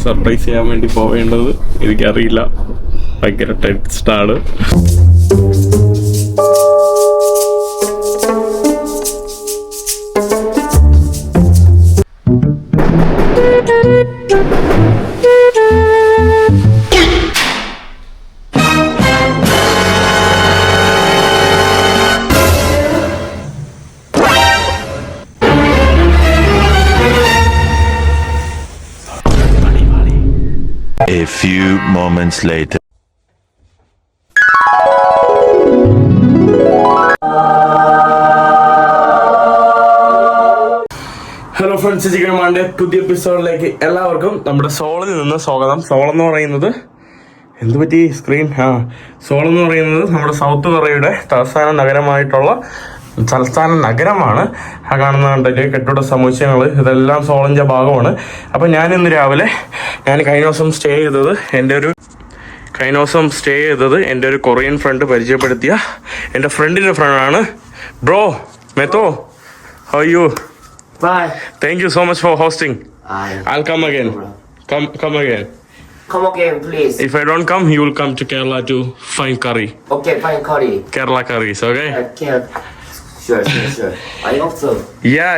Surprise ചെയ്യാൻ വേണ്ടി പോവേണ്ടത് എനിക്കറിയില്ല. ഭയങ്കര ടെൻസ്ഡാണ്. A few moments later. ഹലോ ഫ്രണ്ട്സ്, ചിക്കൻ മാൻ്റെ പുതിയ എപ്പിസോഡിലേക്ക് എല്ലാവർക്കും നമ്മുടെ സോളിൽ നിന്ന് സ്വാഗതം. സോൾ എന്ന് പറയുന്നത് എന്ത് പറ്റി സ്ക്രീൻ സോൾ എന്ന് പറയുന്നത് നമ്മുടെ സൗത്ത് കൊറിയയുടെ തലസ്ഥാന നഗരമാണ്. ആ കാണുന്ന കണ്ടിട്ട് കെട്ടിട സമുച്ചയങ്ങൾ ഇതെല്ലാം സോളിൻ്റെ ഭാഗമാണ്. അപ്പം ഞാനിന്ന് രാവിലെ കഴിഞ്ഞ ദിവസം സ്റ്റേ ചെയ്തത് എൻ്റെ ഒരു കൊറിയൻ ഫ്രണ്ട് പരിചയപ്പെടുത്തിയ എൻ്റെ ഫ്രണ്ടിൻ്റെ ഫ്രണ്ടാണ്. ബ്രോ മെത്തോ, how you? Bye. Thank you so much for hosting. I'll come again. Come again. Come again, please. If I don't come, you will come to Kerala to find curry. Okay, fine, curry. Kerala curries, okay? Okay. Sure. I hope so. Yeah.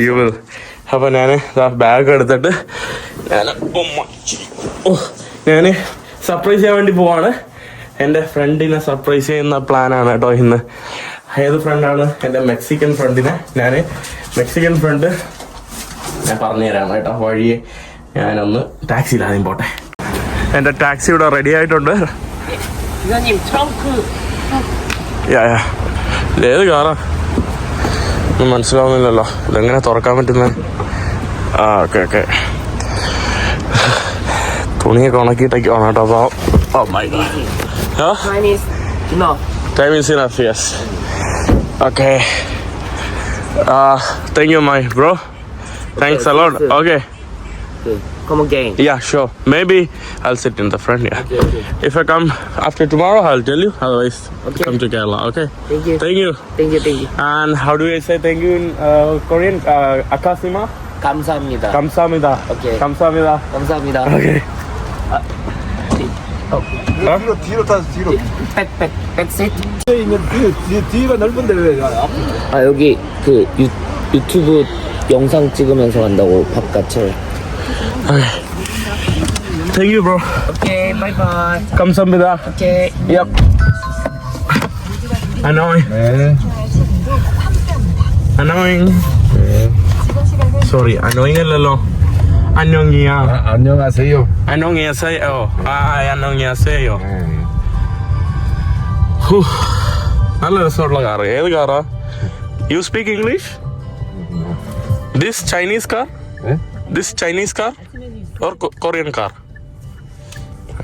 You will. അപ്പോൾ ഞാൻ bag എടുത്തിട്ട് ഞാൻ surprise ചെയ്യാൻ വേണ്ടി പോവാണ്. എൻ്റെ ഫ്രണ്ടിനെ surprise ചെയ്യുന്ന പ്ലാനാണ് കേട്ടോ ഇന്ന്. ഏത് ഫ്രണ്ടാണ്? എൻ്റെ മെക്സിക്കൻ ഫ്രണ്ടിനെ മെക്സിക്കൻ ഫ്രണ്ട് ഞാൻ പറഞ്ഞുതരാം കേട്ടോ. വഴിയെ ഞാനൊന്ന് ടാക്സിയിലാദ്യം പോട്ടെ. എൻ്റെ ടാക്സി ഇവിടെ റെഡി ആയിട്ടുണ്ട്. ഏത് കാറാ ഒന്നും മനസ്സിലാവുന്നില്ലല്ലോ. ഇതെങ്ങനെ തുറക്കാൻ പറ്റുന്നത്? ഓക്കെ തുണിയൊക്കെ ഉണക്കിയിട്ടൊക്കെ വേണം കേട്ടോ. അപ്പോൾ time is enough, yes. Okay. Thank you, my bro. Thanks a lot. Okay. Come again. Yeah, sure. Maybe I'll sit in the front. Yeah. Okay. If I come after tomorrow, I'll tell you. Otherwise, come to Kerala. Okay. Thank you. And how do I say thank you in Korean? Akasima. 감사합니다. Kamsamida. Okay. Kamsamida. 감사합니다. Okay. 뒤로 타서 뒤로. 백셋. 있는 뒤가 넓은데 왜 앞에? 여기 그 유튜브 영상 찍으면서 간다고 바깥을. Okay. Thank you, bro. Okay, bye bye. Kamsamida. Okay. Yep. Annoying. Sorry, annoying അല്ലല്ലോ. 안녕이야. 안녕하세요. 안녕하세요. 안녕하세요. നല്ല രസമുള്ള കാറ്. ഏത് കാറാ? You speak English? This Chinese car? This Chinese car or Korean car?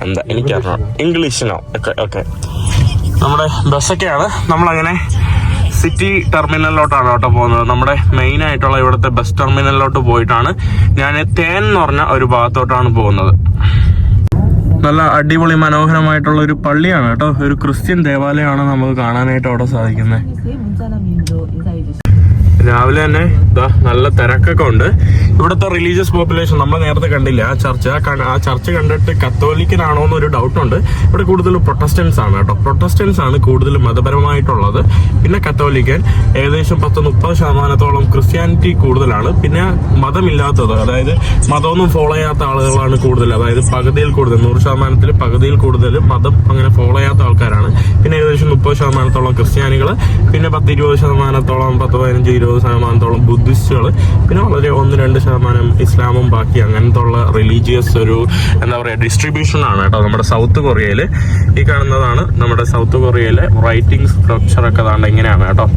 എന്താ എനിക്കറിയാം. ഇംഗ്ലീഷിനോ? Okay. നമ്മുടെ ബസ്സൊക്കെയാണ്. നമ്മളങ്ങനെ സിറ്റി ടെർമിനലിലോട്ടാണ് കേട്ടോ പോകുന്നത്. നമ്മുടെ മെയിൻ ആയിട്ടുള്ള ഇവിടുത്തെ ബസ് ടെർമിനലിലോട്ട് പോയിട്ടാണ് ഞാൻ തേൻ എന്ന് പറഞ്ഞ ഒരു ഭാഗത്തോട്ടാണ് പോകുന്നത്. നല്ല അടിപൊളി മനോഹരമായിട്ടുള്ള ഒരു പള്ളിയാണ് കേട്ടോ. ഒരു ക്രിസ്ത്യൻ ദേവാലയമാണ് നമുക്ക് കാണാനായിട്ട് അവിടെ സാധിക്കുന്നത്. രാവിലെ തന്നെ നല്ല തിരക്കൊക്കെ ഉണ്ട്. ഇവിടുത്തെ റിലീജിയസ് പോപ്പുലേഷൻ നമ്മൾ നേരത്തെ കണ്ടില്ല. ആ ചർച്ച് കണ്ടിട്ട് കത്തോലിക്കനാണോ എന്നൊരു ഡൗട്ടുണ്ട്. ഇവിടെ കൂടുതൽ പ്രൊട്ടസ്റ്റൻസ് ആണ് കേട്ടോ. പ്രൊട്ടസ്റ്റൻസ് ആണ് കൂടുതൽ മതപരമായിട്ടുള്ളത്. പിന്നെ കത്തോലിക്കൻ ഏകദേശം 10-30% ക്രിസ്ത്യാനിറ്റി കൂടുതലാണ്. പിന്നെ മതമില്ലാത്തത്, അതായത് മതമൊന്നും ഫോളോ ചെയ്യാത്ത ആളുകളാണ് കൂടുതൽ. അതായത് പകുതിയിൽ കൂടുതൽ, 100% പകുതിയിൽ കൂടുതൽ മതം അങ്ങനെ ഫോളോ ചെയ്യാത്ത ആൾക്കാരാണ്. പിന്നെ ഏകദേശം 30% ക്രിസ്ത്യാനികൾ, പിന്നെ 10-20%, 10-15-20% ബുദ്ധിസ്റ്റുകൾ, പിന്നെ വളരെ 1-2% ഇസ്ലാമും ബാക്കി അങ്ങനത്തെ ഉള്ള റിലീജിയസ് ഒരു എന്താ പറയുക ഡിസ്ട്രിബ്യൂഷൻ ആണ് കേട്ടോ നമ്മുടെ സൗത്ത് കൊറിയയിൽ. ഈ കാണുന്നതാണ് നമ്മുടെ സൗത്ത് കൊറിയയിലെ റൈറ്റിംഗ് സ്ട്രക്ചറൊക്കെ അതാണ്ട് ഇങ്ങനെയാണ് കേട്ടോ.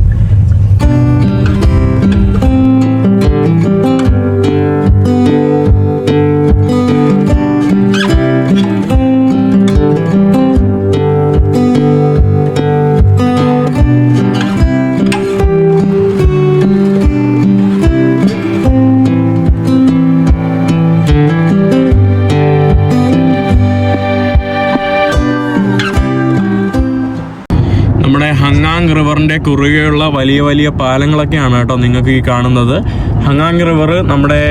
ഹങ്ങാങ് റിവറിന്റെ കുറുകെയുള്ള വലിയ വലിയ പാലങ്ങളൊക്കെയാണ് കേട്ടോ നിങ്ങൾക്ക് ഈ കാണുന്നത്. ഹങ്ങാങ് റിവർ നമ്മുടെ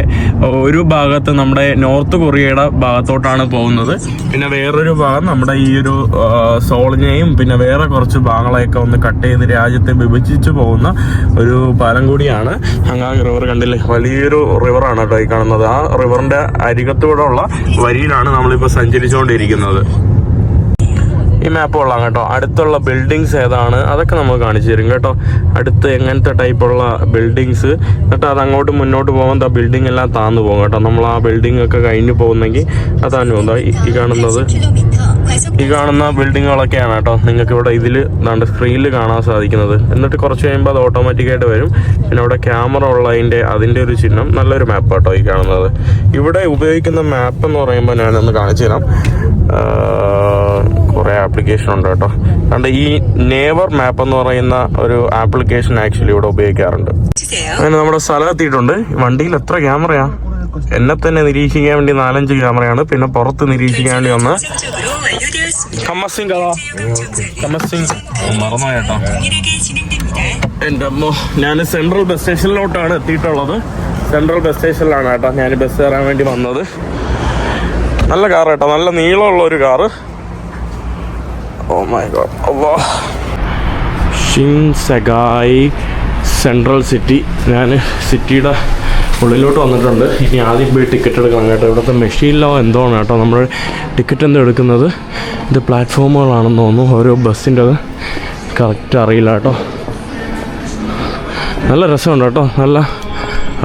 ഒരു ഭാഗത്ത് നമ്മുടെ നോർത്ത് കൊറിയയുടെ ഭാഗത്തോട്ടാണ് പോകുന്നത്. പിന്നെ വേറൊരു ഭാഗം നമ്മുടെ ഈ ഒരു സോളിനെയും പിന്നെ വേറെ കുറച്ച് ഭാഗങ്ങളെയൊക്കെ ഒന്ന് കട്ട് ചെയ്ത് രാജ്യത്തെ വിഭജിച്ച് പോകുന്ന ഒരു പാലം കൂടിയാണ് ഹങ്ങാങ് റിവർ. കണ്ടില്ലേ, വലിയൊരു റിവറാണ് കേട്ടോ ഈ കാണുന്നത്. ആ റിവറിന്റെ അരികത്തൂടെ ഉള്ള വരിയിലാണ് നമ്മളിപ്പോൾ സഞ്ചരിച്ചുകൊണ്ടിരിക്കുന്നത്. ഈ മാപ്പ് കൊള്ളാം കേട്ടോ. അടുത്തുള്ള ബിൽഡിങ്സ് ഏതാണ് അതൊക്കെ നമ്മൾ കാണിച്ചു തരും കേട്ടോ. അടുത്ത് എങ്ങനത്തെ ടൈപ്പുള്ള ബിൽഡിങ്സ്, എന്നിട്ട് അത് അങ്ങോട്ട് മുന്നോട്ട് പോകുമ്പോൾ ആ ബിൽഡിംഗ് എല്ലാം താന്നു പോകും കേട്ടോ. നമ്മൾ ആ ബിൽഡിംഗ് ഒക്കെ കഴിഞ്ഞ് പോകുന്നെങ്കിൽ അതാണ് പോകുന്നത്. ഈ കാണുന്ന ബിൽഡിങ്ങുകളൊക്കെയാണ് കേട്ടോ നിങ്ങൾക്ക് ഇവിടെ ഇതിൽ സ്ക്രീനിൽ കാണാൻ സാധിക്കുന്നത്. എന്നിട്ട് കുറച്ച് കഴിയുമ്പോൾ അത് ഓട്ടോമാറ്റിക്കായിട്ട് വരും. പിന്നെ അവിടെ ക്യാമറ ഉള്ളതിൻ്റെ അതിൻ്റെ ഒരു ചിഹ്നം. നല്ലൊരു മാപ്പ് കേട്ടോ ഈ കാണുന്നത്. ഇവിടെ ഉപയോഗിക്കുന്ന മാപ്പ് എന്ന് പറയുമ്പോൾ ഞാനൊന്ന് കാണിച്ചു തരാം. കുറേ ആപ്ലിക്കേഷൻ ഉണ്ട് കേട്ടോ. അതുകൊണ്ട് ഈ നേവർ മാപ്പ് എന്ന് പറയുന്ന ഒരു ആപ്ലിക്കേഷൻ ആക്ച്വലി ഇവിടെ ഉപയോഗിക്കാറുണ്ട്. അങ്ങനെ നമ്മുടെ സ്ഥലം എത്തിയിട്ടുണ്ട്. വണ്ടിയിൽ എത്ര ക്യാമറയാ! എന്നെ തന്നെ നിരീക്ഷിക്കാൻ വേണ്ടി 4-5 ക്യാമറയാണ്. പിന്നെ പുറത്ത് നിരീക്ഷിക്കാൻ വേണ്ടി ഒന്ന് മറന്നോ കേട്ടോ. എൻ്റെ അമ്മോ, ഞാൻ സെൻട്രൽ ബസ് സ്റ്റേഷനിലോട്ടാണ് എത്തിയിട്ടുള്ളത്. സെൻട്രൽ ബസ് സ്റ്റേഷനിലാണ് കേട്ടോ ഞാൻ ബസ് കയറാൻ വേണ്ടി വന്നത്. നല്ല കാർ കേട്ടോ, നല്ല നീളമുള്ള ഒരു കാറ്. Oh my god. അള്ളാ, ഷിൻസഗായ് സെൻട്രൽ സിറ്റി. ഞാൻ സിറ്റിയുടെ ഉള്ളിലോട്ട് വന്നിട്ടുണ്ട്. ഇനി ആദ്യം പോയി ടിക്കറ്റ് എടുക്കണം കേട്ടോ. ഇവിടുത്തെ മെഷീനിലോ എന്തോ ആണ് കേട്ടോ നമ്മൾ ടിക്കറ്റ് എന്തോ എടുക്കുന്നത്. ഇത് പ്ലാറ്റ്ഫോമുകളാണെന്ന് തോന്നുന്നു. ഓരോ ബസ്സിൻ്റെ അത് കറക്റ്റ് അറിയില്ല കേട്ടോ. നല്ല രസമുണ്ട് കേട്ടോ. നല്ല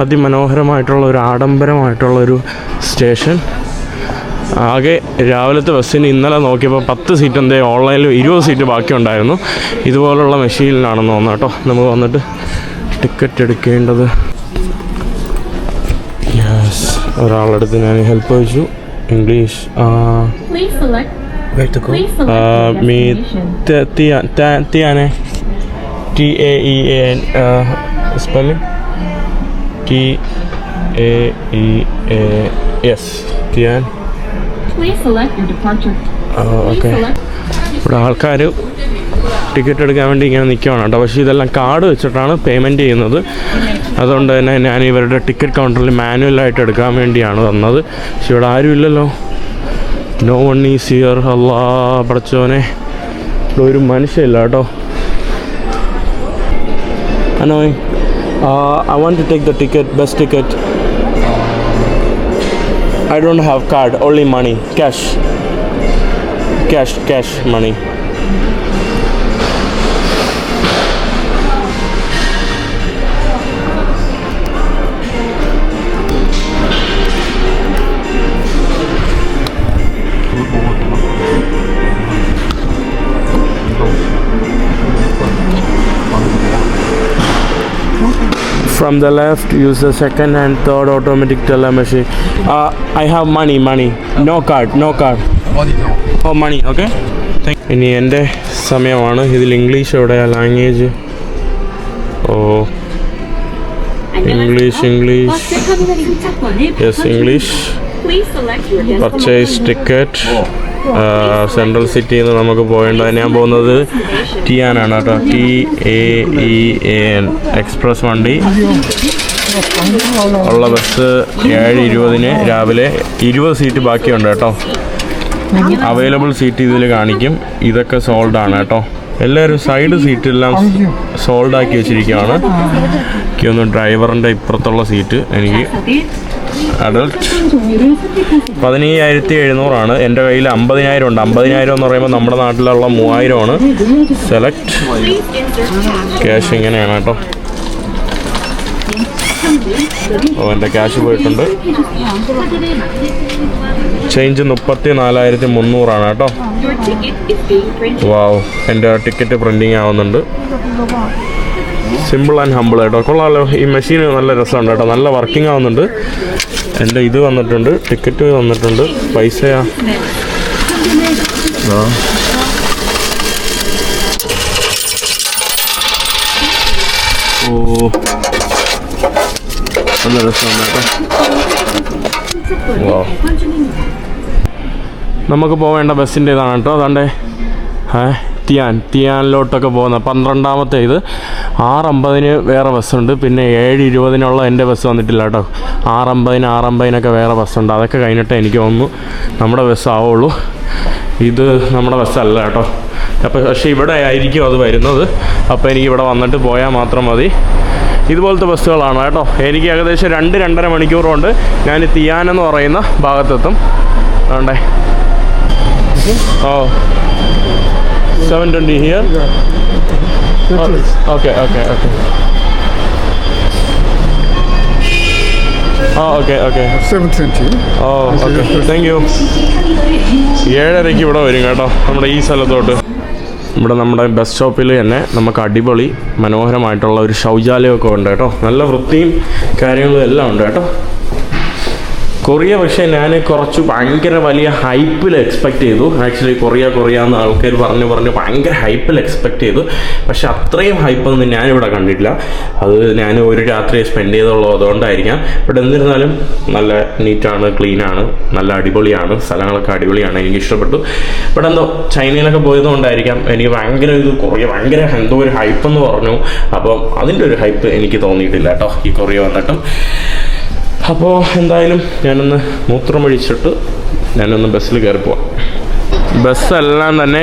അതിമനോഹരമായിട്ടുള്ള ഒരു ആഡംബരമായിട്ടുള്ളൊരു സ്റ്റേഷൻ. ആകെ രാവിലത്തെ ബസ്സിന് ഇന്നലെ നോക്കിയപ്പോൾ 10 സീറ്റ് എന്തേ ഓൺലൈനിൽ 20 സീറ്റ് ബാക്കി ഉണ്ടായിരുന്നു. ഇതുപോലുള്ള മെഷീനിലാണെന്ന് തോന്നുന്നു കേട്ടോ നമുക്ക് വന്നിട്ട് ടിക്കറ്റ് എടുക്കേണ്ടത്. യെസ്, ഒരാളെടുത്ത് ഞാൻ ഹെൽപ്പ് ചോദിച്ചു. ഇംഗ്ലീഷ് മീ തിയാനെ TAEAN spelling TAEAN Taean. Okay, ഇവിടെ ആൾക്കാർ ടിക്കറ്റ് എടുക്കാൻ വേണ്ടി ഇങ്ങനെ നിൽക്കുകയാണ് കേട്ടോ. പക്ഷേ ഇതെല്ലാം കാർഡ് വെച്ചിട്ടാണ് പേയ്മെൻറ്റ് ചെയ്യുന്നത്. അതുകൊണ്ട് തന്നെ ഞാൻ ഇവരുടെ ടിക്കറ്റ് കൗണ്ടറിൽ മാനുവലായിട്ട് എടുക്കാൻ വേണ്ടിയാണ് വന്നത്. പക്ഷെ ഇവിടെ ആരും ഇല്ലല്ലോ. No one is here. അല്ലാ പടച്ചോനെ, ഇവിടെ ഒരു മനുഷ്യല്ല കേട്ടോ. Annoying. I want to take the ticket, bus ticket. I don't have card, only money, cash, money. From the left, use the second and third automatic teller machine. I have money. No card. Oh, money. Okay. ഇനി എൻ്റെ സമയമാണ്. ഇതിൽ English എവിടെയാ language? Oh, English. Yes, English. Purchase ticket. Central സിറ്റിയിൽ നിന്ന് നമുക്ക് പോകേണ്ടത്. ഞാൻ പോകുന്നത് ടിയാനാണ് കേട്ടോ. TAEAN എക്സ്പ്രസ് വണ്ടി ഉള്ള ബസ് 7:20 രാവിലെ. 20 സീറ്റ് ബാക്കിയുണ്ട് കേട്ടോ. അവൈലബിൾ സീറ്റ് ഇതിൽ കാണിക്കും. ഇതൊക്കെ സോൾഡ് ആണ് കേട്ടോ. എല്ലാവരും സൈഡ് സീറ്റെല്ലാം സോൾഡ് ആക്കി വെച്ചിരിക്കുകയാണ്. എനിക്കൊന്ന് ഡ്രൈവറിൻ്റെ ഇപ്പുറത്തുള്ള സീറ്റ് എനിക്ക് അഡൾട്ട് 15,700 എൻ്റെ കയ്യിൽ 50,000 ഉണ്ട്. 50,000 എന്ന് പറയുമ്പോൾ നമ്മുടെ നാട്ടിലുള്ള 3,000 സെലക്ട്. ക്യാഷ് ഇങ്ങനെയാണ് കേട്ടോ. ഓ, എൻ്റെ ക്യാഷ് പോയിട്ടുണ്ട്. ചേഞ്ച് 34,300 കേട്ടോ. വാവ്, എൻ്റെ ടിക്കറ്റ് പ്രിൻറ്റിങ് ആവുന്നുണ്ട്. സിമ്പിൾ ആൻഡ് ഹമ്പിൾ കേട്ടോ. കൊള്ളാമല്ലോ, ഈ മെഷീൻ നല്ല രസമുണ്ട് കേട്ടോ. നല്ല വർക്കിംഗ് ആവുന്നുണ്ട്. എൻ്റെ ഇത് വന്നിട്ടുണ്ട്, ടിക്കറ്റ് വന്നിട്ടുണ്ട്. പൈസയാ ഓ, നല്ല രസമുണ്ട് കേട്ടോ. വാ, നമുക്ക് പോവേണ്ട ബസ്സിൻ്റെ ഇതാണ് കേട്ടോ. അതാണ്ട് തിയാനിലോട്ടൊക്കെ പോകുന്ന 12ാമത്തെ ഇത്. 6:50 വേറെ ബസ്സുണ്ട്, പിന്നെ 7:20 എൻ്റെ ബസ് വന്നിട്ടില്ല കേട്ടോ. 6:50 6:50 വേറെ ബസ്സുണ്ട്. അതൊക്കെ കഴിഞ്ഞിട്ട് എനിക്ക് തോന്നുന്നു നമ്മുടെ ബസ് ആവുള്ളൂ. ഇത് നമ്മുടെ ബസ്സല്ല കേട്ടോ. അപ്പോൾ പക്ഷേ ഇവിടെ ആയിരിക്കും അത് വരുന്നത്. അപ്പോൾ എനിക്ക് ഇവിടെ വന്നിട്ട് പോയാൽ മാത്രം മതി. ഇതുപോലത്തെ ബസ്സുകളാണ് കേട്ടോ. എനിക്ക് ഏകദേശം 2-2.5 മണിക്കൂർ കൊണ്ട് ഞാൻ തിയാൻ എന്ന് പറയുന്ന ഭാഗത്തെത്തും. വേണ്ടേ? Oh 7:20 here. Okay okay okay okay okay 7:20. Oh okay, thank you. 7:30 ഇവിടെ വരും കേട്ടോ, നമ്മുടെ ഈ സ്ഥലത്തോട്ട്. ഇവിടെ നമ്മുടെ ബസ് സ്റ്റോപ്പിൽ തന്നെ നമുക്ക് അടിപൊളി മനോഹരമായിട്ടുള്ള ഒരു ശൗചാലയമൊക്കെ ഉണ്ട് കേട്ടോ. നല്ല വൃത്തിയും കാര്യങ്ങളും എല്ലാം ഉണ്ട് കേട്ടോ. കൊറിയ പക്ഷേ ഞാൻ കുറച്ച് ഭയങ്കര വലിയ ഹൈപ്പിൽ എക്സ്പെക്റ്റ് ചെയ്തു. ആക്ച്വലി കൊറിയ എന്ന് ആൾക്കാർ പറഞ്ഞ് ഭയങ്കര ഹൈപ്പിൽ എക്സ്പെക്റ്റ് ചെയ്തു. പക്ഷെ അത്രയും ഹൈപ്പൊന്നും ഞാനിവിടെ കണ്ടിട്ടില്ല. അത് ഞാൻ ഒരു രാത്രി സ്പെൻഡ് ചെയ്തുള്ളൂ, അതുകൊണ്ടായിരിക്കാം. ഇവിടെ എന്നിരുന്നാലും നല്ല നീറ്റാണ്, ക്ലീനാണ്, നല്ല അടിപൊളിയാണ്. സ്ഥലങ്ങളൊക്കെ അടിപൊളിയാണ്, എനിക്ക് ഇഷ്ടപ്പെട്ടു. ഇവിടെ എന്തോ ചൈനയിലൊക്കെ പോയതുകൊണ്ടായിരിക്കാം എനിക്ക് ഭയങ്കര കൊറിയ ഭയങ്കര എന്തോ ഒരു ഹൈപ്പെന്ന് പറഞ്ഞു. അപ്പം അതിൻ്റെ ഒരു ഹൈപ്പ് എനിക്ക് തോന്നിയിട്ടില്ല കേട്ടോ ഈ കൊറിയ വന്നിട്ടും. അപ്പോൾ എന്തായാലും ഞാനൊന്ന് മൂത്രമൊഴിച്ചിട്ട് ഞാനൊന്ന് ബസ്സിൽ കയറി പോവാം. ബസ്സെല്ലാം തന്നെ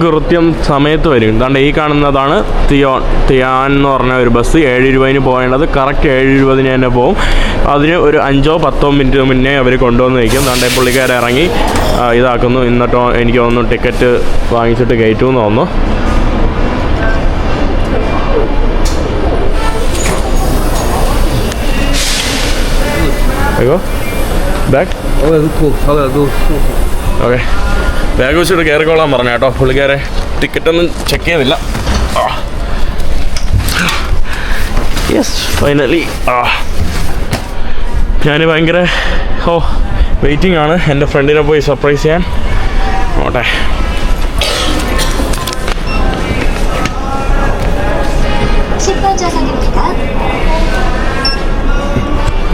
കൃത്യം സമയത്ത് വരും. എന്താണ്ട് ഈ കാണുന്നതാണ് തിയാൻ എന്ന് പറഞ്ഞ ഒരു ബസ്. 7:20 പോകേണ്ടത് കറക്റ്റ് 7:20 തന്നെ പോകും. അതിന് ഒരു 5-10 മിനിറ്റ് മുന്നേ അവർ കൊണ്ടുവന്ന് വയ്ക്കും. എന്താണ്ട് പുള്ളിക്കാരെ ഇറങ്ങി ഇതാക്കുന്നു. എന്നിട്ടോ എനിക്ക് തോന്നുന്നു ടിക്കറ്റ് വാങ്ങിച്ചിട്ട് കയറ്റുമെന്ന് തോന്നുന്നു. ബാഗ് ഓക്കെ, ബാഗ് വെച്ചിട്ട് കയറിക്കോളാൻ പറഞ്ഞു കേട്ടോ പുള്ളിക്കാരെ. ടിക്കറ്റൊന്നും ചെക്ക് ചെയ്തില്ല. Yes, finally. ഞാൻ ഭയങ്കര വെയിറ്റിംഗ് ആണ് എൻ്റെ ഫ്രണ്ടിനെ പോയി സർപ്രൈസ് ചെയ്യാൻ. ഓട്ടെ.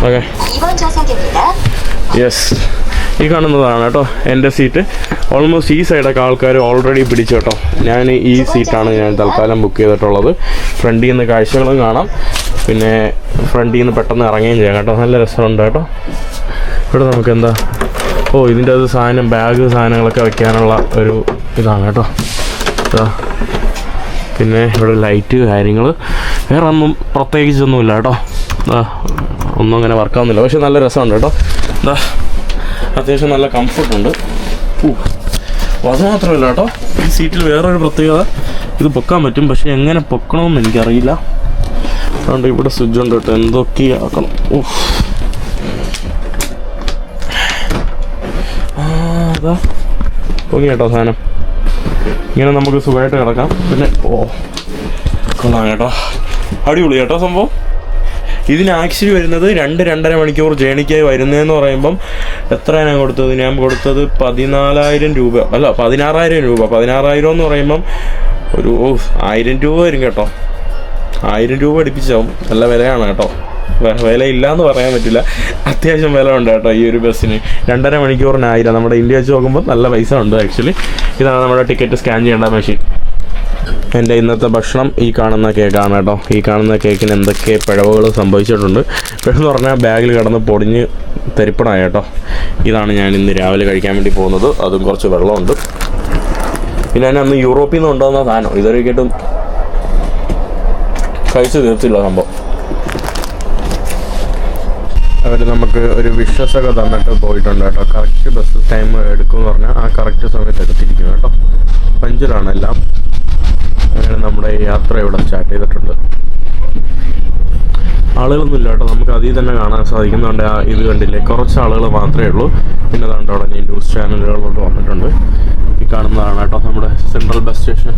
ഓക്കെ, യെസ്, ഈ കാണുന്നതാണ് കേട്ടോ എൻ്റെ സീറ്റ്. ഓൾമോസ്റ്റ് ഈ സൈഡൊക്കെ ആൾക്കാർ ഓൾറെഡി പിടിച്ചു കേട്ടോ. ഞാൻ ഈ സീറ്റാണ് ഞാൻ തൽക്കാലം ബുക്ക് ചെയ്തിട്ടുള്ളത്. ഫ്രണ്ടിൽ നിന്ന് കാഴ്ചകളും കാണാം, പിന്നെ ഫ്രണ്ടിൽ നിന്ന് പെട്ടെന്ന് ഇറങ്ങുകയും ചെയ്യാം കേട്ടോ. നല്ല രസമുണ്ട് കേട്ടോ. ഇവിടെ നമുക്ക് എന്താ ഇതിൻ്റെ അത് സാധനം, ബാഗ് സാധനങ്ങളൊക്കെ വെക്കാനുള്ള ഒരു ഇതാണ് കേട്ടോ. പിന്നെ ഇവിടെ ലൈറ്റ് കാര്യങ്ങൾ വേറെ ഒന്നും പ്രത്യേകിച്ചൊന്നുമില്ല കേട്ടോ. ഒന്നും അങ്ങനെ വർക്കാവുന്നില്ല, പക്ഷെ നല്ല രസമുണ്ട് കേട്ടോ. എന്താ അത്യാവശ്യം നല്ല കംഫർട്ടുണ്ട്. അത് മാത്രമല്ല കേട്ടോ, ഈ സീറ്റിൽ വേറൊരു പ്രത്യേകത, ഇത് പൊക്കാൻ പറ്റും. പക്ഷെ എങ്ങനെ പൊക്കണമെന്ന് എനിക്കറിയില്ല. അതുകൊണ്ട് ഇവിടെ സ്വിച്ച് ഉണ്ട് കേട്ടോ, എന്തൊക്കെയാക്കണം. അതാ പൊങ്ങി കേട്ടോ സാധനം. ഇങ്ങനെ നമുക്ക് സുഖമായിട്ട് കിടക്കാം. പിന്നെ കൊള്ളാം കേട്ടോ, അടിപൊളി കേട്ടോ സംഭവം. ഇതിന് ആക്ച്വലി വരുന്നത് 2-2.5 മണിക്കൂർ ജേണിക്കായി വരുന്നതെന്ന് പറയുമ്പം എത്രയാണ് ഞാൻ കൊടുത്തത്? ഞാൻ കൊടുത്തത് 14,000 രൂപ, അല്ല 16,000 രൂപ. 16,000 എന്ന് പറയുമ്പം ഒരു 1,000 രൂപ വരും കേട്ടോ. 1,000 രൂപ അടുപ്പിച്ചാവും. നല്ല വിലയാണ് കേട്ടോ. വില ഇല്ലയെന്ന് പറയാൻ പറ്റില്ല, അത്യാവശ്യം വില ഉണ്ട് കേട്ടോ ഈ ഒരു ബസ്സിന്. 2.5 മണിക്കൂറിന് 1,000. നമ്മുടെ ഇന്ത്യ വെച്ച് നോക്കുമ്പോൾ നല്ല പൈസ ഉണ്ട് ആക്ച്വലി. ഇതാണ് നമ്മുടെ ടിക്കറ്റ് സ്കാൻ ചെയ്യേണ്ട മെഷീൻ. എൻ്റെ ഇന്നത്തെ ഭക്ഷണം ഈ കാണുന്ന കേക്കാണ് കേട്ടോ. ഈ കാണുന്ന കേക്കിന് എന്തൊക്കെ പിഴവുകൾ സംഭവിച്ചിട്ടുണ്ട്. പിഴന്ന് പറഞ്ഞാൽ ബാഗിൽ കിടന്ന് പൊടിഞ്ഞ് തരിപ്പണായി കേട്ടോ. ഇതാണ് ഞാൻ ഇന്ന് രാവിലെ കഴിക്കാൻ വേണ്ടി പോകുന്നത്. അതും കുറച്ച് വെള്ളമുണ്ട്. പിന്നെ ഞാൻ അന്ന് യൂറോപ്പിൽ നിന്ന് കൊണ്ടുവന്ന സാധനം ഇതൊരിക്കലും കഴിച്ച് തീർത്തില്ല സംഭവം. അവർ നമുക്ക് ഒരു വിശ്വാസമൊക്കെ തന്നിട്ട് പോയിട്ടുണ്ട് കേട്ടോ. കറക്റ്റ് ബസ് ടൈം എടുക്കുമെന്ന് പറഞ്ഞാൽ ആ കറക്റ്റ് സമയത്ത് എടുത്തിരിക്കും കേട്ടോ. പഞ്ചിലാണ് എല്ലാം. അങ്ങനെ നമ്മുടെ യാത്ര ഇവിടെ സ്റ്റാർട്ട് ചെയ്തിട്ടുണ്ട്. ആളുകളൊന്നും ഇല്ല കേട്ടോ, നമുക്ക് അതിൽ തന്നെ കാണാൻ സാധിക്കുന്നുണ്ട്. ഇത് കണ്ടില്ലേ, കുറച്ച് ആളുകൾ മാത്രമേ ഉള്ളൂ. പിന്നെ അതുകൊണ്ട് അവിടെ ഞാൻ ന്യൂസ് ചാനലുകളിലോട്ട് വന്നിട്ടുണ്ട്. ഈ കാണുന്നതാണ് കേട്ടോ നമ്മുടെ സെൻട്രൽ ബസ് സ്റ്റേഷൻ.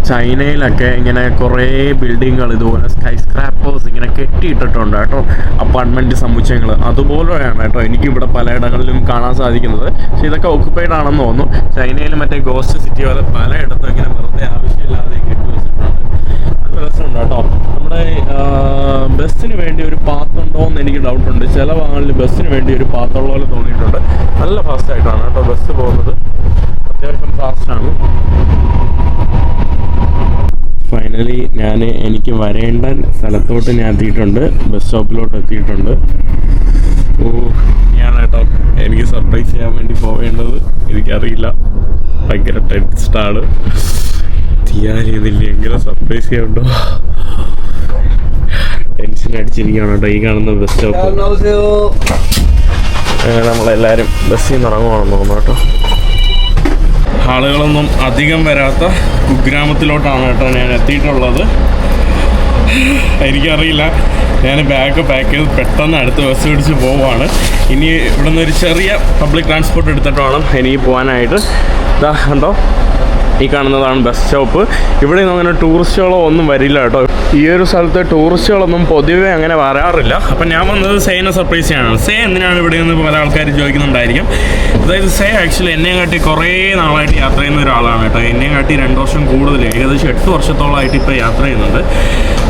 ചൈനയിലൊക്കെ ഇങ്ങനെ കുറേ ബിൽഡിങ്ങുകൾ ഇതുപോലെ സ്കൈ സ്ക്രാപ്പേഴ്സ് ഇങ്ങനെ കെട്ടിയിട്ടിട്ടുണ്ട് കേട്ടോ, അപ്പാർട്ട്മെൻറ്റ് സമുച്ചയങ്ങൾ. അതുപോലെയാണ് കേട്ടോ എനിക്കിവിടെ പലയിടങ്ങളിലും കാണാൻ സാധിക്കുന്നത്. പക്ഷേ ഇതൊക്കെ ഓക്കുപ്പൈഡ് ആണെന്ന് തോന്നുന്നു. ചൈനയിൽ മറ്റേ ഗോസ്റ്റ് സിറ്റി പോലെ പലയിടത്തും ഇങ്ങനെ വെറുതെ ആവശ്യമില്ലാതെ കെട്ടി വെച്ചിട്ടുണ്ട്. നല്ല രസമുണ്ട് കേട്ടോ. നമ്മുടെ ബസ്സിന് വേണ്ടി ഒരു പാത്തുണ്ടോ എന്ന് എനിക്ക് ഡൗട്ടുണ്ട്. ചില ഭാഗങ്ങളിൽ ബസ്സിന് വേണ്ടി ഒരു പാത്തുള്ള പോലെ തോന്നിയിട്ടുണ്ട്. നല്ല ഫാസ്റ്റായിട്ടാണ് കേട്ടോ ബസ് പോകുന്നത്, അത്യാവശ്യം ഫാസ്റ്റാണ്. ഫൈനലി എനിക്ക് വരേണ്ട സ്ഥലത്തോട്ട് ഞാൻ എത്തിയിട്ടുണ്ട്, ബസ് സ്റ്റോപ്പിലോട്ട് എത്തിയിട്ടുണ്ട്. ഞാൻ കേട്ടോ എനിക്ക് സർപ്രൈസ് ചെയ്യാൻ വേണ്ടി പോവേണ്ടത്, എനിക്കറിയില്ല, ഭയങ്കര ടെൻസ്ഡാണ്. ചെയ്യാനില്ല എങ്ങനെ സർപ്രൈസ് ചെയ്യാനുണ്ടോ, ടെൻഷൻ അടിച്ചിരിക്കുകയാണ് കേട്ടോ. ഈ കാണുന്ന ബസ് സ്റ്റോപ്പ്. നമ്മളെല്ലാവരും ബസ്സിൽ നിന്ന് ഇറങ്ങുവാണെന്ന് തോന്നുന്നു കേട്ടോ. ആളുകളൊന്നും അധികം വരാത്ത കുഗ്രാമത്തിലോട്ടാണ് കേട്ടോ ഞാൻ എത്തിയിട്ടുള്ളത്. എനിക്കറിയില്ല, ഞാൻ ബാഗ് പാക്ക് ചെയ്ത് പെട്ടെന്ന് അടുത്ത ബസ് പിടിച്ച് പോവുകയാണ്. ഇനി ഇവിടെ നിന്ന് ഒരു ചെറിയ പബ്ലിക് ട്രാൻസ്പോർട്ട് എടുത്തിട്ട് വേണം എനിക്ക് പോകാനായിട്ട്. ഇതാ കണ്ടോ, ഈ കാണുന്നതാണ് ബസ് സ്റ്റോപ്പ്. ഇവിടെ നിന്ന് അങ്ങനെ ടൂറിസ്റ്റുകളോ ഒന്നും വരില്ല കേട്ടോ. ഈ ഒരു സ്ഥലത്ത് ടൂറിസ്റ്റുകളൊന്നും പൊതുവേ അങ്ങനെ വരാറില്ല. അപ്പം ഞാൻ വന്നത് സേനെ സർപ്രൈസ് ചെയ്യാനാണ്. സേ എന്തിനാണ് ഇവിടെ നിന്ന് പല ആൾക്കാർ ചോദിക്കുന്നുണ്ടായിരിക്കും. അതായത് സേ ആക്ച്വലി എന്നെയും കാട്ടി കുറേ നാളായിട്ട് യാത്ര ചെയ്യുന്ന ഒരാളാണ് കേട്ടോ. എന്നെയും കാട്ടി 2 വർഷം കൂടുതൽ, ഏകദേശം 8 വർഷത്തോളമായിട്ട് ഇപ്പോൾ യാത്ര ചെയ്യുന്നുണ്ട്.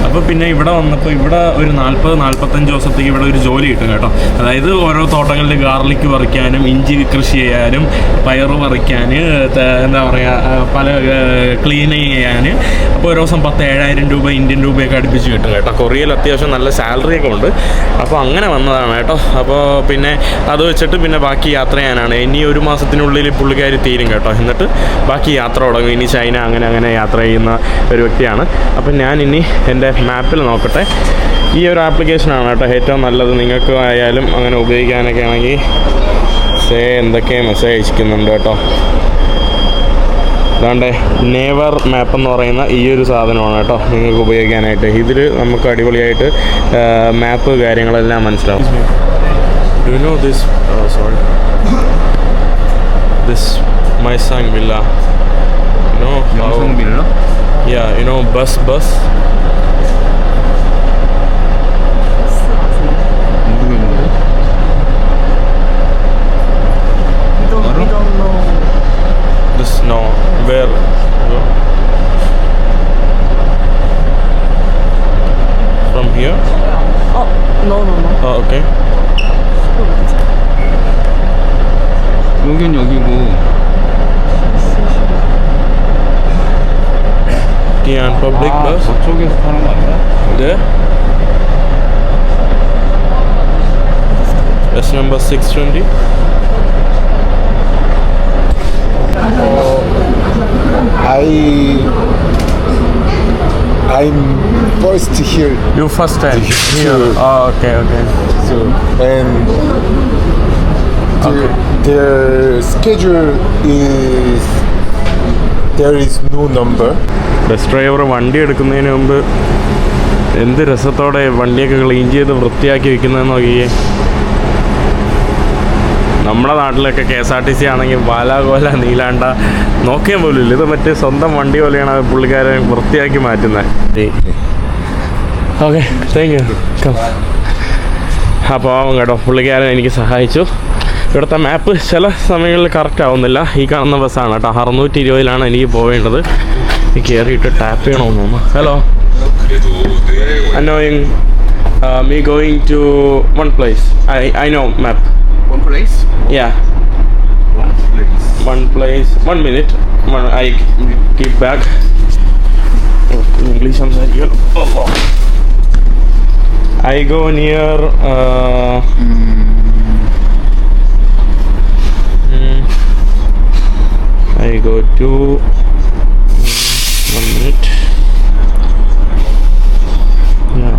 അപ്പോൾ പിന്നെ ഇവിടെ വന്നപ്പോൾ ഇവിടെ ഒരു 40-45 ദിവസത്തേക്ക് ഇവിടെ ഒരു ജോലി കിട്ടും കേട്ടോ. അതായത് ഓരോ തോട്ടങ്ങളിൽ ഗാർലിക്ക് പറിക്കാനും ഇഞ്ചി കൃഷി ചെയ്യാനും പയറ് പറിക്കാൻ, എന്താ പറയുക, പല ക്ലീൻ ചെയ്യാൻ. അപ്പോൾ ഒരു ദിവസം 10,000-7,000 രൂപ ഇന്ത്യൻ രൂപയൊക്കെ അടുപ്പിച്ച് കിട്ടും കേട്ടോ. കൊറിയയിൽ അത്യാവശ്യം നല്ല സാലറിയൊക്കെ ഉണ്ട്. അപ്പോൾ അങ്ങനെ വന്നതാണ് കേട്ടോ. അപ്പോൾ പിന്നെ അത് വെച്ചിട്ട് പിന്നെ ബാക്കി യാത്ര ചെയ്യാനാണ്. ഇനി 1 മാസത്തിനുള്ളിൽ പുള്ളിക്കാരി തീരും കേട്ടോ. എന്നിട്ട് ബാക്കി യാത്ര തുടങ്ങും. ഇനി ചൈന അങ്ങനെ യാത്ര ചെയ്യുന്ന ഒരു വ്യക്തിയാണ്. അപ്പം ഞാൻ ഇനി എൻ്റെ മാപ്പിൽ നോക്കട്ടെ. ഈ ഒരു ആപ്ലിക്കേഷനാണ് കേട്ടോ ഏറ്റവും നല്ലത്. നിങ്ങൾക്ക് ആയാലും അങ്ങനെ ഉപയോഗിക്കാനൊക്കെ ആണെങ്കിൽ എന്തൊക്കെ മെസ്സേജ് അയച്ചിരിക്കുന്നുണ്ട് കേട്ടോ. അതാണ്ട് നേവർ മാപ്പ് എന്ന് പറയുന്ന ഈ ഒരു സാധനമാണ് കേട്ടോ നിങ്ങൾക്ക് ഉപയോഗിക്കാനായിട്ട്. ഇതിൽ നമുക്ക് അടിപൊളിയായിട്ട് മാപ്പ് കാര്യങ്ങളെല്ലാം മനസ്സിലാവും. You know this, sorry, this Maisang Villa, you know how, Villa? yeah, you know bus this, no, where from here? No. Oh, okay. 여긴 여기고. Tian public bus. 저쪽에서 타는 거 아니야? There. That's number 620. I'm first here, You first time here. Oh, okay. so and their schedule is there is no number. Bus driver വണ്ടി എടുക്കുന്നതിന് മുമ്പ് എന്ത് രസത്തോടെ വണ്ടിയൊക്കെ clean ചെയ്ത് വൃത്തിയാക്കി വെക്കുന്നതെന്ന് നോക്കിയേ. നമ്മുടെ നാട്ടിലൊക്കെ KSRTC ആണെങ്കിൽ വാലാകോല നീലാണ്ട നോക്കിയാൽ പോലും ഇല്ല. ഇത് മറ്റേ സ്വന്തം വണ്ടി പോലെയാണ് പുള്ളിക്കാരൻ വൃത്തിയാക്കി മാറ്റുന്നത്. Okay, thank U. അപ്പോൾ കേട്ടോ പുള്ളിക്കാരൻ എനിക്ക് സഹായിച്ചു. ഇവിടുത്തെ മാപ്പ് ചില സമയങ്ങളിൽ കറക്റ്റ് ആവുന്നില്ല. ഈ കാണുന്ന ബസ്സാണ് കേട്ടോ, 620-ലാണ് എനിക്ക് പോവേണ്ടത്. കയറിയിട്ട് ടാപ്പ് ചെയ്യണമെന്ന് തോന്നുന്നു. Hello, annoying me going to one place. I know map. One place? Yeah, one place. 1 minute. I keep back. English സംസാരിക്കണം. I go near I go to 1 minute. Yeah.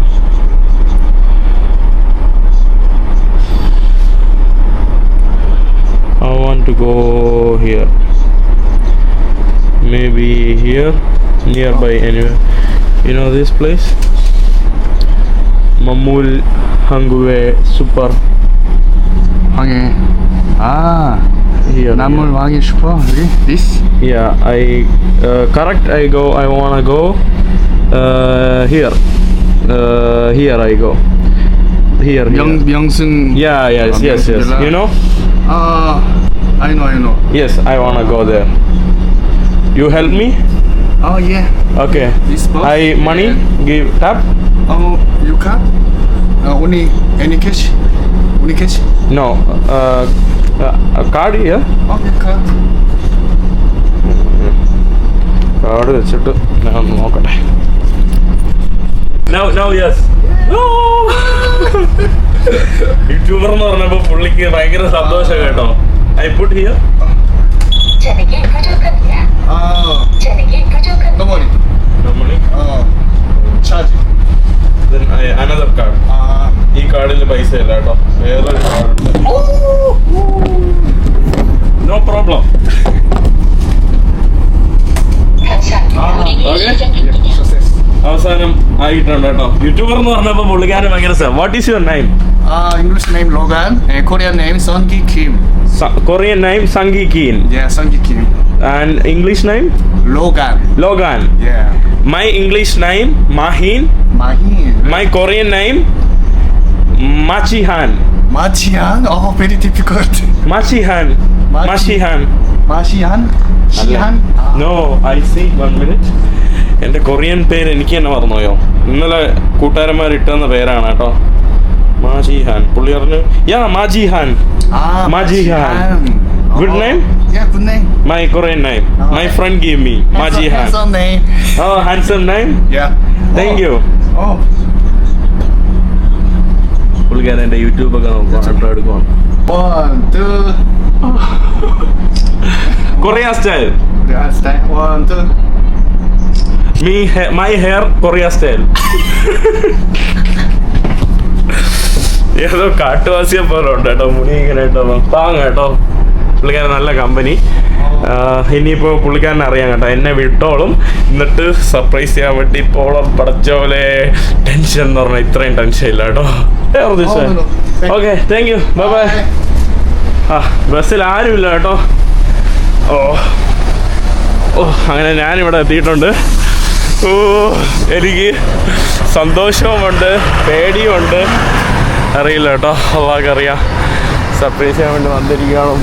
I want to go here. Maybe here, nearby anywhere. You know this place? Mamul Hangue Super. 황해. 아, Here. 나물 왕이 슈퍼 여기 this Yeah, correct. I wanna go here. Here I go. Here. 명승 Yeah, yes. 명승 You know? I know Yes, I wanna go there. You help me? oh yeah Okay. this box Money give tap? you can only any cash No. Card here. okay card card വെച്ചിട്ട് ഞാൻ നോക്കട്ടെ. No, yes. YouTuber എന്ന് പറഞ്ഞപ്പോ പുള്ളിക്ക് ഭയങ്കര സന്തോഷം കേട്ടോ. I put here. 전액이 부족합니다. 전액이 부족합니다. no money charge Then another card. ഈ കാർഡിൽ പൈസ ഇല്ല കേട്ടോ. വേറൊരു കാർഡുണ്ട്. No problem. 감사합니다. 우리를 Okay. 시작합니다. അവസാനം ആയിട്ടുണ്ട് കേട്ടോ. യൂട്യൂബർ എന്ന് പറഞ്ഞപ്പോ പുള്ളിക്കാരൻ ഭയങ്കര what is your name? English name Logan and Korean name Sungi Kim Korean name Sangi Keen yeah Sungi Kim and English name Logan. yeah My English name Mahin. My Korean name Machihan. Machihan oh very difficult Machihan. Shihan No, I see. 1 minute. എൻ്റെ Korean പേര് എനിക്ക് തന്നെ മറന്നുപോയോ? ഇന്നലെ കൂട്ടുകാരന്മാർ ഇട്ടുന്ന പേരാണ് കേട്ടോ. മാജിഹാൻ. പുള്ളി പറഞ്ഞു മാജിഹാൻ. Majihan. Good name? Yeah, good name. My Korean name. My friend gave me Majihan. Handsome name. Oh, handsome name. Yeah. Thank you. Oh. പുള്ളിക്കാരൻ എൻ്റെ യൂട്യൂബ് ഒക്കെ നോക്കാം എടുക്കണം. 1, 2. Korea style. Yeah, style. 1, 2. My hair Korea style. ഏതോ കാട്ടുവാസിയെ പോലെ ഉണ്ട് കേട്ടോ. മുടി ഇങ്ങനെ കേട്ടോ പാങ് കേട്ടോ. പുള്ളിക്കാരൻ നല്ല കമ്പനി. ഇനിയിപ്പോൾ പുള്ളിക്കാരനെ അറിയാം കേട്ടോ. എന്നെ വിട്ടോളും. എന്നിട്ട് സർപ്രൈസ് ചെയ്യാൻ വേണ്ടി ഇപ്പോളും പഠിച്ച പോലെ ടെൻഷൻ എന്ന് പറഞ്ഞാൽ ഇത്രയും ടെൻഷൻ ഇല്ല കേട്ടോ. Okay, thank U. ബൈ. ബസ്സിൽ ആരുമില്ല കേട്ടോ. അങ്ങനെ ഞാനിവിടെ എത്തിയിട്ടുണ്ട്. എനിക്ക് സന്തോഷവുമുണ്ട്, പേടിയുമുണ്ട്. അറിയില്ല കേട്ടോ, അള്ളാഹ്ക്കറിയാം. സർപ്രൈസ് ചെയ്യാൻ വേണ്ടി വന്നിരിക്കുകയാണ്.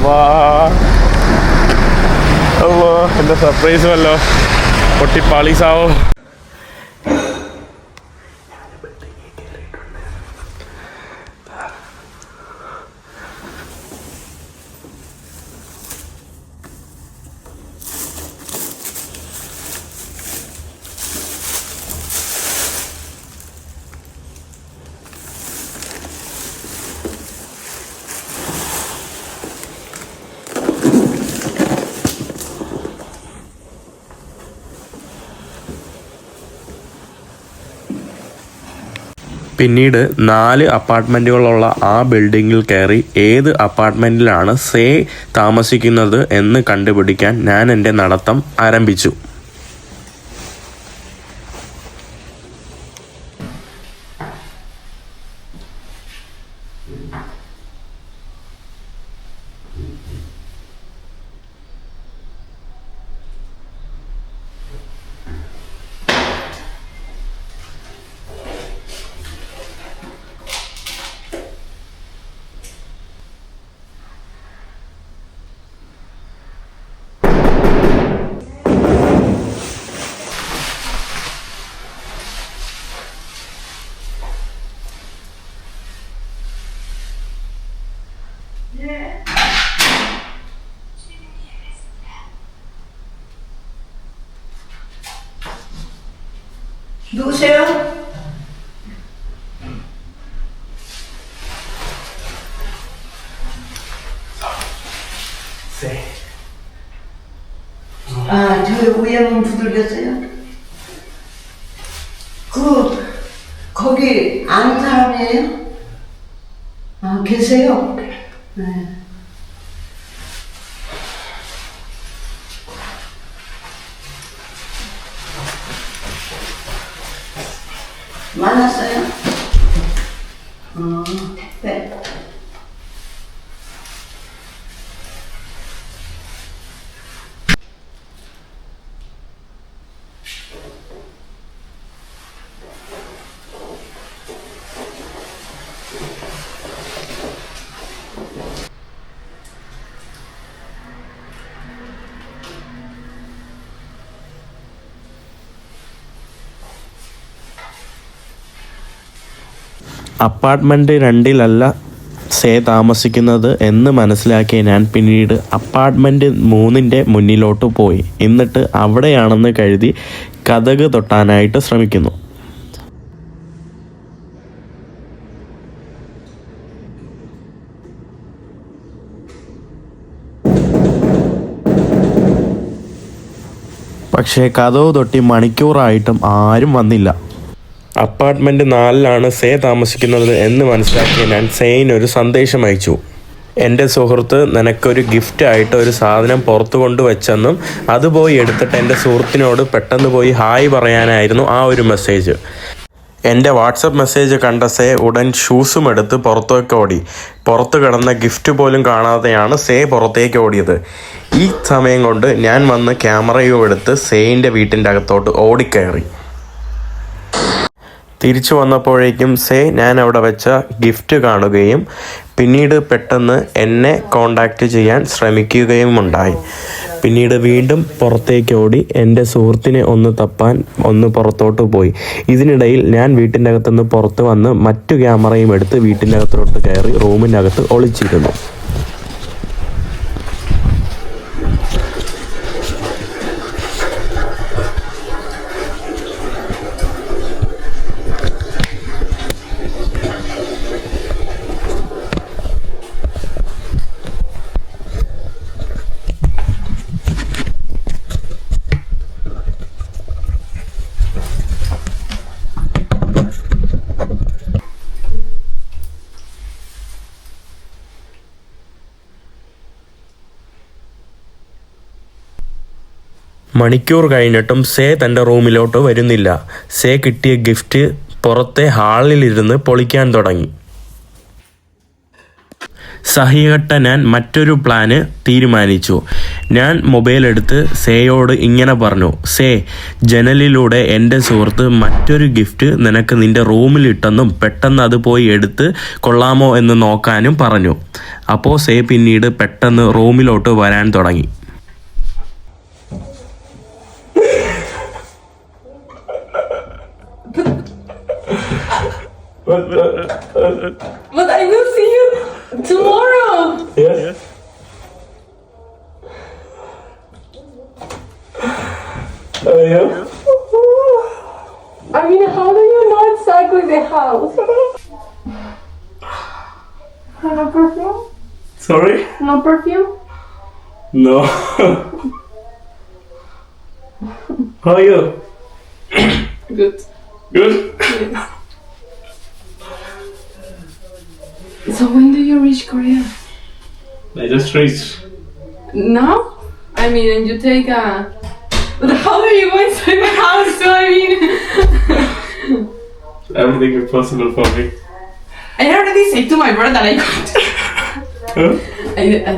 എൻ്റെ സർപ്രൈസ് വല്ലോ പൊട്ടിപ്പാളീസാവോ. പിന്നീട് 4 അപ്പാർട്ട്മെൻറ്റുകളുള്ള ആ ബിൽഡിങ്ങിൽ കയറി ഏത് അപ്പാർട്ട്മെൻറ്റിലാണ് സേ താമസിക്കുന്നത് എന്ന് കണ്ടുപിടിക്കാൻ ഞാൻ എൻ്റെ നടത്തം ആരംഭിച്ചു. 누구세요? 아, 저 위에 문 두들겼어요? 거기 아는 사람이에요? 아, 계세요? 네. 만났어요? 네. അപ്പാർട്ട്മെൻറ്റ് 2-ലല്ല സേ താമസിക്കുന്നത് എന്ന് മനസ്സിലാക്കിയ ഞാൻ പിന്നീട് അപ്പാർട്ട്മെൻറ്റ് 3-ൻ്റെ മുന്നിലോട്ട് പോയി. എന്നിട്ട് അവിടെയാണെന്ന് കരുതി കതക് തൊട്ടാനായിട്ട് ശ്രമിക്കുന്നു. പക്ഷേ കതവ് തൊട്ടി മണിക്കൂറായിട്ടും ആരും വന്നില്ല. അപ്പാർട്ട്മെൻറ്റ് 4-ലാണ് സേ താമസിക്കുന്നത് എന്ന് മനസ്സിലാക്കിയ ഞാൻ സേയിനൊരു സന്ദേശം അയച്ചു. എൻ്റെ സുഹൃത്ത് നിനക്കൊരു ഗിഫ്റ്റായിട്ട് ഒരു സാധനം പുറത്തു കൊണ്ടുവച്ചെന്നും അത് പോയി എടുത്തിട്ട് എൻ്റെ സുഹൃത്തിനോട് പെട്ടെന്ന് പോയി ഹായ് പറയാനായിരുന്നു ആ ഒരു മെസ്സേജ്. എൻ്റെ വാട്സപ്പ് മെസ്സേജ് കണ്ട സേ ഉടൻ ഷൂസും എടുത്ത് പുറത്തേക്ക് ഓടി. പുറത്ത് കിടന്ന ഗിഫ്റ്റ് പോലും കാണാതെയാണ് സേ പുറത്തേക്ക് ഓടിയത്. ഈ സമയം കൊണ്ട് ഞാൻ വന്ന് ക്യാമറയും എടുത്ത് സേയിൻ്റെ വീട്ടിൻ്റെ അകത്തോട്ട് ഓടിക്കയറി. തിരിച്ചു വന്നപ്പോഴേക്കും സേ ഞാൻ അവിടെ വെച്ച ഗിഫ്റ്റ് കാണുകയും പിന്നീട് പെട്ടെന്ന് എന്നെ കോണ്ടാക്റ്റ് ചെയ്യാൻ ശ്രമിക്കുകയുമുണ്ടായി. പിന്നീട് വീണ്ടും പുറത്തേക്ക് ഓടി എൻ്റെ സുഹൃത്തിനെ ഒന്ന് തപ്പാൻ ഒന്ന് പുറത്തോട്ട് പോയി. ഇതിനിടയിൽ ഞാൻ വീട്ടിൻ്റെ അകത്തുനിന്ന് പുറത്ത് വന്ന് മറ്റു ക്യാമറയും എടുത്ത് വീട്ടിൻ്റെ അകത്തോട്ട് കയറി റൂമിൻ്റെ അകത്ത് ഒളിച്ചിരുന്നു. മണിക്കൂർ കഴിഞ്ഞിട്ടും സേ തൻ്റെ റൂമിലോട്ട് വരുന്നില്ല. സേ കിട്ടിയ ഗിഫ്റ്റ് പുറത്തെ ഹാളിലിരുന്ന് പൊളിക്കാൻ തുടങ്ങി. സഹികെട്ട ഞാൻ മറ്റൊരു പ്ലാന് തീരുമാനിച്ചു. ഞാൻ മൊബൈൽ എടുത്ത് സേയോട് ഇങ്ങനെ പറഞ്ഞു, സേ, ജനലിലൂടെ എൻ്റെ സുഹൃത്ത് മറ്റൊരു ഗിഫ്റ്റ് നിനക്ക് നിൻ്റെ റൂമിലിട്ടെന്നും പെട്ടെന്ന് അത് പോയി എടുത്ത് കൊള്ളാമോ എന്ന് നോക്കാനും പറഞ്ഞു. അപ്പോൾ സേ പിന്നീട് പെട്ടെന്ന് റൂമിലോട്ട് വരാൻ തുടങ്ങി. But I will see you tomorrow. Yes. Yeah. I mean, how do you know exactly the house? No perfume? Sorry? No perfume? No. How are you? Good. Good? Yes. So when do you reach Korea? I just reached. Now? I mean, and you take a... But how are you going to my house? So I mean... Everything is possible for me. I already said to my brother that I could. Huh?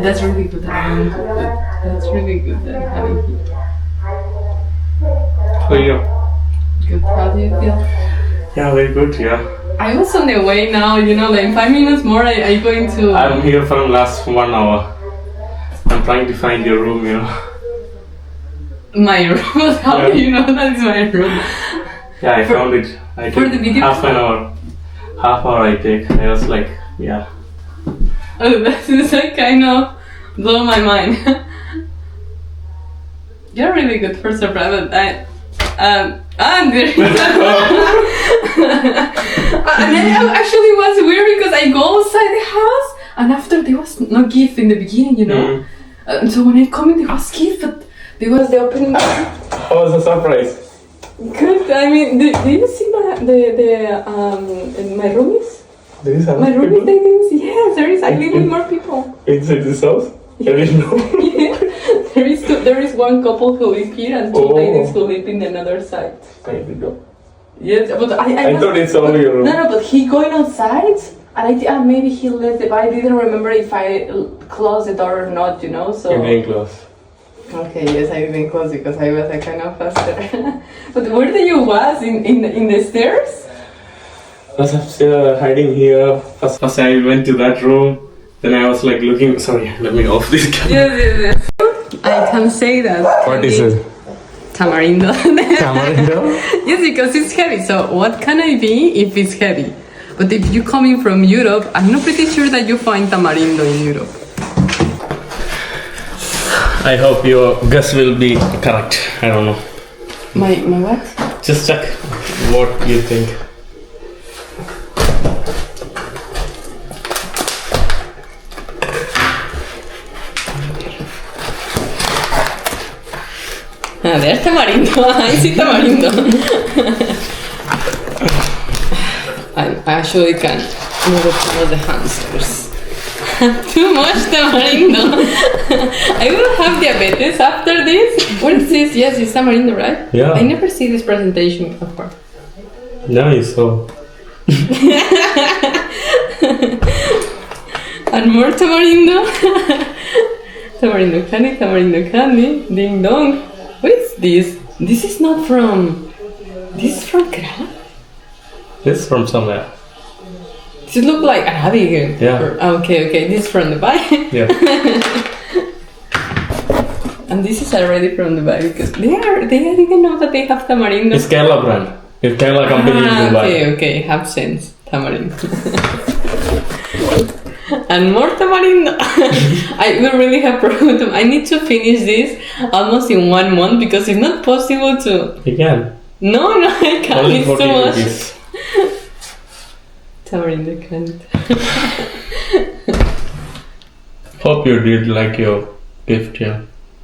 That's really good that I'm having it. That's really good that I'm having it. How are you? Good. How do you feel? Yeah, very good, yeah. I was on the way now, you know, like 5 minutes more I going to... I'm here from last 1 hour. I'm trying to find your room, you know. My room? How do you know that's my room? Yeah, I found it. I for took the video? half an hour. Half hour I take. I was like, yeah. Oh, that is like kind of blow my mind. You're really good for surprise. I'm very and then it actually was weird because I go outside the house and after there was no gift in the beginning, you know. So when I come in there was gift, but there was the opening. How was the surprise? Good. I mean, do you see my room is? There is My room is like this. Yes, there is. I live with more people. inside this house? I didn't know. There is one couple who live here and two ladies who live in another side. I didn't know. Yes, but I thought it's only your room. No, but he going outside, and maybe he left it, but I didn't remember if I closed the door or not, you know. So. You're very close. Okay, yes, I didn't close it because I was like kind of faster. But where did you was in the stairs? I was hiding here. First I went to that room. Then I was like looking. Sorry, let me off this camera. Yes. I can say that. What is it? Tamarindo. Tamarindo? Yes, because it's heavy. So what can I be if it's heavy? But if you're coming from Europe, I'm not pretty sure that you find tamarindo in Europe. I hope your guess will be correct. I don't know. My what? Just check what you think. There's tamarindo. I see tamarindo. I actually can move some of the hamsters. Too much tamarindo. I will have diabetes after this. What is this? Yes, it's tamarindo, right? Yeah. I never see this presentation before. Nice. So And more tamarindo. Tamarindo candy. Ding dong. What is this? This is not from... This is from Kerala? this is from somewhere. Does it look like Arabic? Yeah. Okay. This is from Dubai. Yeah. And this is already from Dubai because they didn't know that they have tamarindo. It's Kerala brand. It's Kerala company in Dubai. Okay. Have sense. Tamarindo. And more tamarindo. I will really have problem. I need to finish this almost in 1 month because it's not possible to. You can. No, I can't. Only It's too 40 much. rupees. Tamarindo can't. Hope you did like your gift, yeah.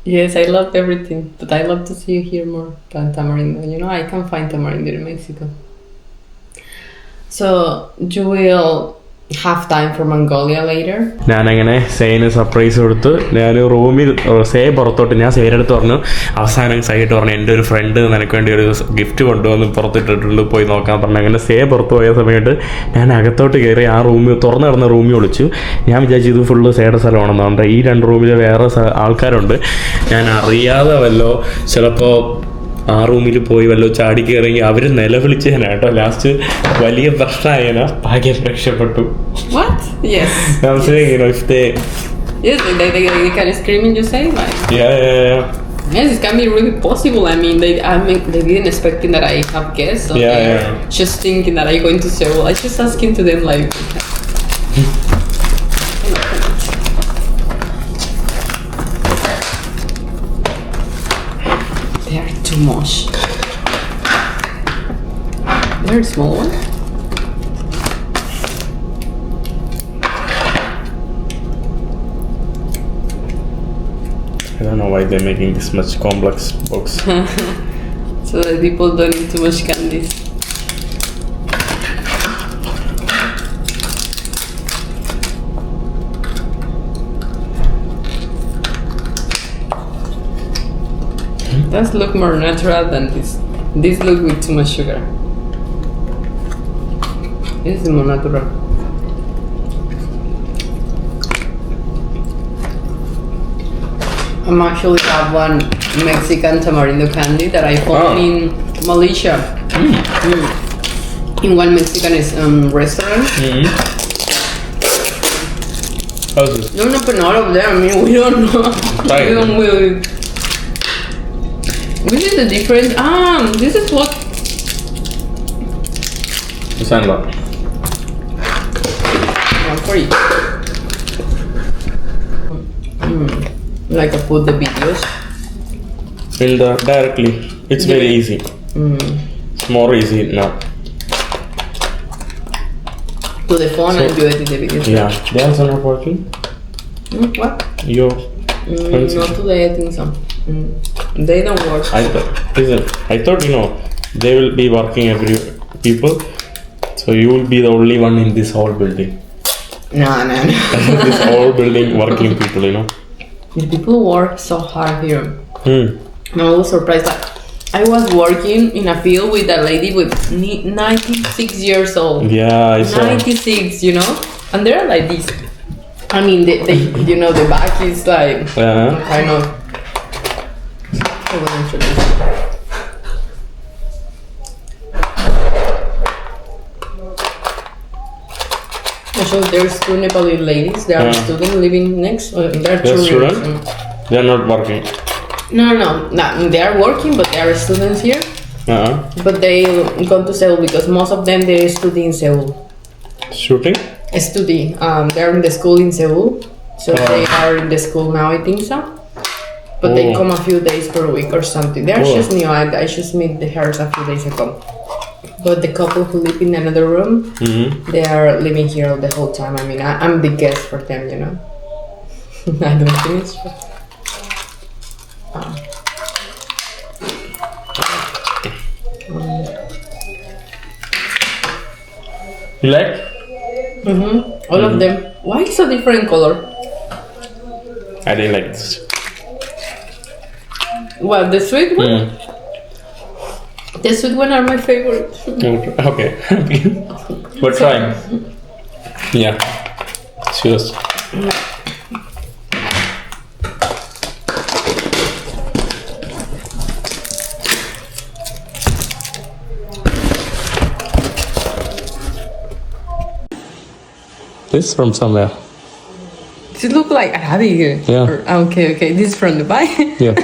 Yes, I loved everything, but I love to see you here more than tamarindo. You know, I can find tamarindo in Mexico. So you will have time for Mongolia later. ഞാനങ്ങനെ സേന് surprise കൊടുത്ത് ഞാൻ റൂമിൽ say പുറത്തോട്ട് ഞാൻ സേയുടെ അടുത്ത് പറഞ്ഞു അവസാനം site പറഞ്ഞു എൻ്റെ ഒരു ഫ്രണ്ട് നിനക്ക് വേണ്ടി ഒരു ഗിഫ്റ്റ് കൊണ്ടുവന്ന് പുറത്തിട്ടിട്ടുണ്ട് പോയി നോക്കാൻ പറഞ്ഞു അങ്ങനെ സേ പുറത്ത് പോയ സമയത്ത് ഞാൻ അകത്തോട്ട് കയറി ആ റൂമിൽ തുറന്നു കിടന്ന റൂമിൽ ഒളിച്ചു ഞാൻ വിചാരിച്ചു ഇത് ഫുള്ള് സേയുടെ സ്ഥലമാണെന്നുണ്ട് ഈ 2 റൂമിൽ വേറെ ആൾക്കാരുണ്ട് ഞാൻ അറിയാതെ വല്ലോ ചിലപ്പോൾ ആ റൂമിൽ പോയി വല്ലോ ചാടി കയറിയെങ്കിൽ അവർ നിലവിളിച്ചേനാ കേട്ടോ ലാസ്റ്റ് വലിയ പ്രശ്നമായേനാ ഭാഗ്യം രക്ഷപ്പെട്ടു. What? Yes. I'm saying, you know, if they... Yes, they can scream and you say like. Yeah. Yes, it can be really possible. I mean, they didn't expecting that I have guests. So Yeah. Just thinking that I'm going to Seoul. I just asking to them like. They are too much. They're small one. I don't know why they're making this much complex box. So that people don't eat too much candies. Does look more natural than this. This look with too much sugar. This is more natural. I actually have one Mexican tamarindo candy that I found in Malaysia. In one Mexican restaurant. How's this? Don't open all of them. I mean, we don't know. Try We it. don't will. This is the difference. This is what. Sandra. For you. Like I put the videos. In the directly. It's very easy. It's more easy now. To the phone and you edit the videos. Yeah. They also not working. What? Your friends? Not today, I think so. They don't work. I thought, you know, they will be working every people. So you will be the only one in this whole building. No. This whole building working people, you know. The people work so hard here. I was surprised that I was working in a field with a lady with 96 years old. Yeah, I saw. 96, you know? And they're like this. I mean, they you know, the back is like kind of. I will introduce you. So there's 2 Nepali ladies. They are students living next. They're They're 2 students? rooms. They are not working. No. They are working, but they are students here. Uh-huh. But they go to Seoul because most of them they study in Seoul. Shooting Study. They're in the school in Seoul, so they are in the school now. I think so. But they come a few days per week or something. They're just new. I just met the hairs a few days ago. But the couple who live in another room, they are living here the whole time. I mean, I'm the guest for them, you know. I don't finish. You like? All of them. Why is a different color? I didn't like this. Well, the sweet one. The sweet one are my favorite. Okay. We're trying. Yeah. Cheers. This is from somewhere. Does it look like Arabic? Yeah. Okay. This is from Dubai. Yeah.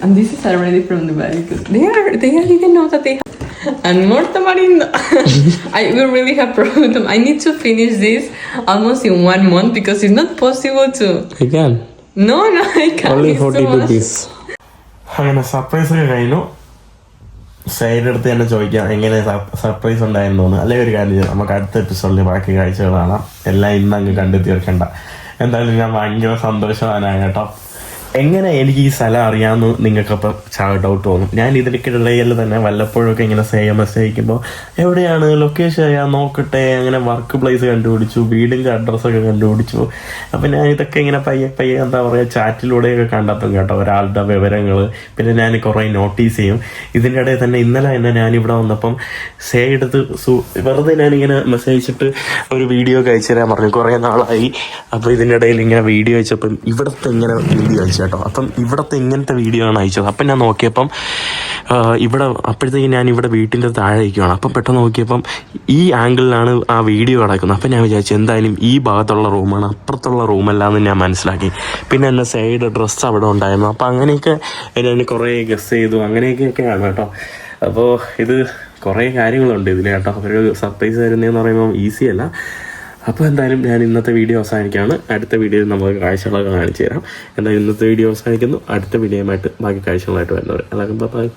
And this is already from Dubai because they didn't know that they have. And more tamarindo. I will really have problem. I need to finish this almost in 1 month because it's not possible to. Again. No, I can't. Only It's too 40 much. rupees. അങ്ങനെ surprise ഒക്കെ കഴിഞ്ഞു. Side എടുത്ത് തന്നെ ചോദിക്കാം എങ്ങനെ surprise ഉണ്ടായിരുന്നോന്ന്. അല്ലെങ്കിൽ ഒരു കാര്യം ചെയ്യാം, നമുക്ക് അടുത്ത എപ്പിസോഡിൽ ബാക്കി കാഴ്ചകൾ കാണാം. എല്ലാം ഇന്നങ്ങ് കണ്ടു തീർക്കണ്ട. എന്തായാലും ഞാൻ ഭയങ്കര സന്തോഷവാനാണ് കേട്ടോ. എങ്ങനെ എനിക്ക് ഈ സ്ഥലം അറിയാമെന്ന് നിങ്ങൾക്കപ്പം ഡൗട്ട് തോന്നും. ഞാൻ ഇതിലേക്കിടയിൽ തന്നെ വല്ലപ്പോഴൊക്കെ ഇങ്ങനെ മെസ്സേജ് അയക്കുമ്പോൾ എവിടെയാണ് ലൊക്കേഷൻ ഞാൻ നോക്കട്ടെ, അങ്ങനെ വർക്ക് പ്ലേസ് കണ്ടുപിടിച്ചു, വീടിൻ്റെ അഡ്രസ്സൊക്കെ കണ്ടുപിടിച്ചു. അപ്പം ഞാൻ ഇതൊക്കെ ഇങ്ങനെ പയ്യെ എന്താ പറയുക ചാറ്റിലൂടെയൊക്കെ കണ്ടെത്തും കേട്ടോ ഒരാളുടെ വിവരങ്ങൾ. പിന്നെ ഞാൻ കുറേ നോട്ടീസ് ചെയ്യും. ഇതിൻ്റെ ഇടയിൽ തന്നെ ഇന്നലെ തന്നെ ഞാനിവിടെ വന്നപ്പം എടുത്ത് വെറുതെ ഞാനിങ്ങനെ മെസ്സേജ് അയച്ചിട്ട് ഒരു വീഡിയോ ഒക്കെ അയച്ചു തരാൻ പറഞ്ഞു. കുറേ നാളായി. അപ്പോൾ ഇതിൻ്റെ ഇടയിൽ ഇങ്ങനെ വീഡിയോ അയച്ചപ്പം ഇവിടുത്തെ ഇങ്ങനെ വീഡിയോ അയച്ചു കേട്ടോ. അപ്പം ഇവിടുത്തെ ഇങ്ങനത്തെ വീഡിയോ ആണ് അയച്ചത്. അപ്പം ഞാൻ നോക്കിയപ്പം ഇവിടെ അപ്പോഴത്തേക്ക് ഞാൻ ഇവിടെ വീട്ടിൻ്റെ താഴെ ഇരിക്കുകയാണ്. അപ്പം പെട്ടെന്ന് നോക്കിയപ്പം ഈ ആംഗിളിലാണ് ആ വീഡിയോ കിടക്കുന്നത്. അപ്പം ഞാൻ വിചാരിച്ചു എന്തായാലും ഈ ഭാഗത്തുള്ള റൂമാണ്, അപ്പുറത്തുള്ള റൂമല്ലാന്ന് ഞാൻ മനസ്സിലാക്കി. പിന്നെ എൻ്റെ സൈഡ് ഡ്രസ്സ് അവിടെ ഉണ്ടായിരുന്നു. അപ്പം അങ്ങനെയൊക്കെ ഞാൻ കുറേ ഗസ് ചെയ്തു. അങ്ങനെയൊക്കെയാണ് കേട്ടോ. അപ്പോൾ ഇത് കുറേ കാര്യങ്ങളുണ്ട് ഇതിൽ കേട്ടോ. ഒരു സർപ്രൈസ് തരുന്നതെന്ന് പറയുമ്പോൾ ഈസി അല്ല. അപ്പോൾ എന്തായാലും ഞാൻ ഇന്നത്തെ വീഡിയോ അവസാനിക്കുകയാണ്. അടുത്ത വീഡിയോയിൽ നമുക്ക് കാഴ്ചകളൊക്കെ കാണിച്ചു തരാം. എന്തായാലും ഇന്നത്തെ വീഡിയോ അവസാനിക്കുന്നു. അടുത്ത വീഡിയോയുമായിട്ട് ബാക്കി കാഴ്ചകളായിട്ട് വരുന്നവർ എല്ലാവർക്കും ബൈ.